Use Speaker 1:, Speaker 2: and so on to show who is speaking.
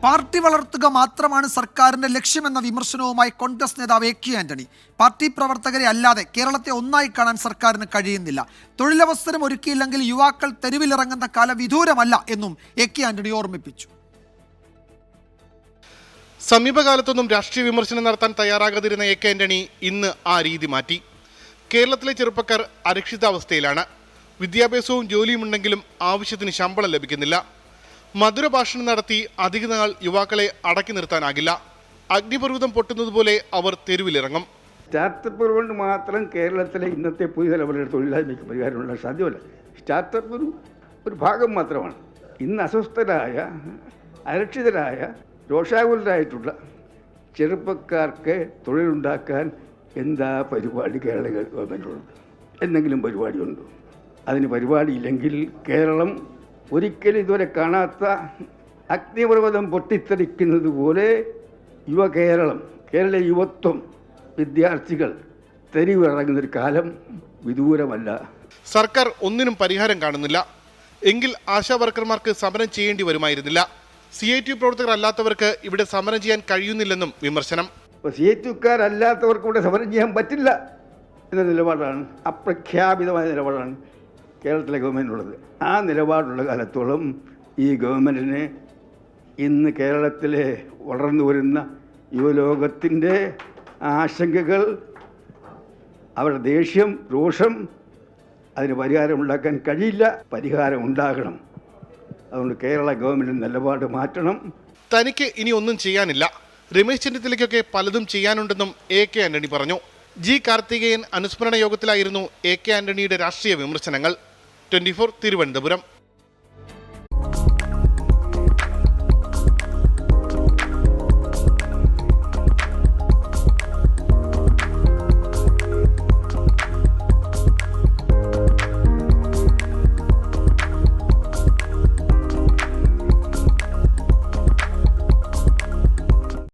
Speaker 1: Party വളർത്തുക മാത്രമാണ് സർക്കാരിന്റെ ലക്ഷ്യമെന്ന വിമർശനവുമായി കോൺഗ്രസ് നേതാവ് എ കെ ആന്റണി. പാർട്ടി പ്രവർത്തകരെ അല്ലാതെ കേരളത്തെ ഒന്നായി കാണാൻ സർക്കാരിന് കഴിയുന്നില്ല. തൊഴിലവസരം ഒരുക്കിയില്ലെങ്കിൽ യുവാക്കൾ തെരുവിലിറങ്ങുന്ന കാലം വിദൂരമല്ല എന്നും എ കെ ആന്റണി ഓർമ്മിപ്പിച്ചു.
Speaker 2: സമീപകാലത്തൊന്നും രാഷ്ട്രീയ വിമർശനം നടത്താൻ തയ്യാറാകാതിരുന്ന എ കെ ആന്റണി ഇന്ന് ആ രീതി മാറ്റി. കേരളത്തിലെ ചെറുപ്പക്കാർ അരക്ഷിതാവസ്ഥയിലാണ്. വിദ്യാഭ്യാസവും ജോലിയും ഉണ്ടെങ്കിലും ആവശ്യത്തിന് ശമ്പളം ലഭിക്കുന്നില്ല. മധുര ഭാഷണം നടത്തി അധിക നാൾ യുവാക്കളെ അടക്കി നിർത്താനാകില്ല. അഗ്നിപർവ്വതം പൊട്ടുന്നതുപോലെ അവർ തെരുവിലിറങ്ങും.
Speaker 3: സ്റ്റാർട്ടപ്പുകൾ കൊണ്ട് മാത്രം കേരളത്തിലെ ഇന്നത്തെ പുതിയ തലമുറയുടെ തൊഴിലില്ലായ്മയ്ക്ക് പരിഹാരമുള്ള സാധ്യമല്ല. സ്റ്റാർട്ടപ്പ് ഒരു ഭാഗം മാത്രമാണ്. ഇന്ന് അസ്വസ്ഥരായ, അരക്ഷിതരായ, രോഷാകുലരായിട്ടുള്ള ചെറുപ്പക്കാർക്ക് തൊഴിലുണ്ടാക്കാൻ എന്താ പരിപാടി കേരള ഗവൺമെൻറ്റുണ്ട്? എന്തെങ്കിലും പരിപാടിയുണ്ടോ? അതിന് പരിപാടിയില്ലെങ്കിൽ കേരളം ഒരിക്കലും ഇതുവരെ കാണാത്ത അഗ്നിപർവ്വതം പൊട്ടിത്തെറിക്കുന്നത് പോലെ കേരള യുവത്വം, വിദ്യാർത്ഥികൾ തെരുവിറങ്ങുന്നൊരു കാലം വിദൂരമല്ല.
Speaker 2: സർക്കാർ ഒന്നിനും പരിഹാരം കാണുന്നില്ല. എങ്കിൽ ആശാ വർക്കർമാർക്ക് സമരം ചെയ്യേണ്ടി വരുമായിരുന്നില്ല. CITU പ്രവർത്തകർ അല്ലാത്തവർക്ക് ഇവിടെ സമരം ചെയ്യാൻ കഴിയുന്നില്ലെന്നും വിമർശനം.
Speaker 3: CITUക്കാരല്ലാത്തവർക്ക് ഇവിടെ സമരം ചെയ്യാൻ പറ്റില്ല എന്ന നിലപാടാണ്, അപ്രഖ്യാപിതമായ നിലപാടാണ് കേരളത്തിലെ ഗവൺമെൻറ്റുള്ളത്. ആ നിലപാടുള്ള കാലത്തോളം ഈ ഗവൺമെൻറ്റിന് ഇന്ന് കേരളത്തിലെ വളർന്നു വരുന്ന യുവലോകത്തിൻ്റെ ആശങ്കകൾ, അവരുടെ ദേഷ്യം, രോഷം, അതിന് പരിഹാരമുണ്ടാക്കാൻ കഴിയില്ല. പരിഹാരം ഉണ്ടാകണം. അതുകൊണ്ട് കേരള ഗവൺമെൻറ് നിലപാട് മാറ്റണം.
Speaker 2: തനിക്ക് ഇനി ഒന്നും ചെയ്യാനില്ല. രമേശ് ചെന്നിത്തലയ്ക്കൊക്കെ പലതും ചെയ്യാനുണ്ടെന്നും എ കെ ആന്റണി പറഞ്ഞു. ജി കാർത്തികേയൻ അനുസ്മരണ യോഗത്തിലായിരുന്നു എ കെ ആന്റണിയുടെ രാഷ്ട്രീയ വിമർശനങ്ങൾ. 24 തിരുവനന്തപുരം.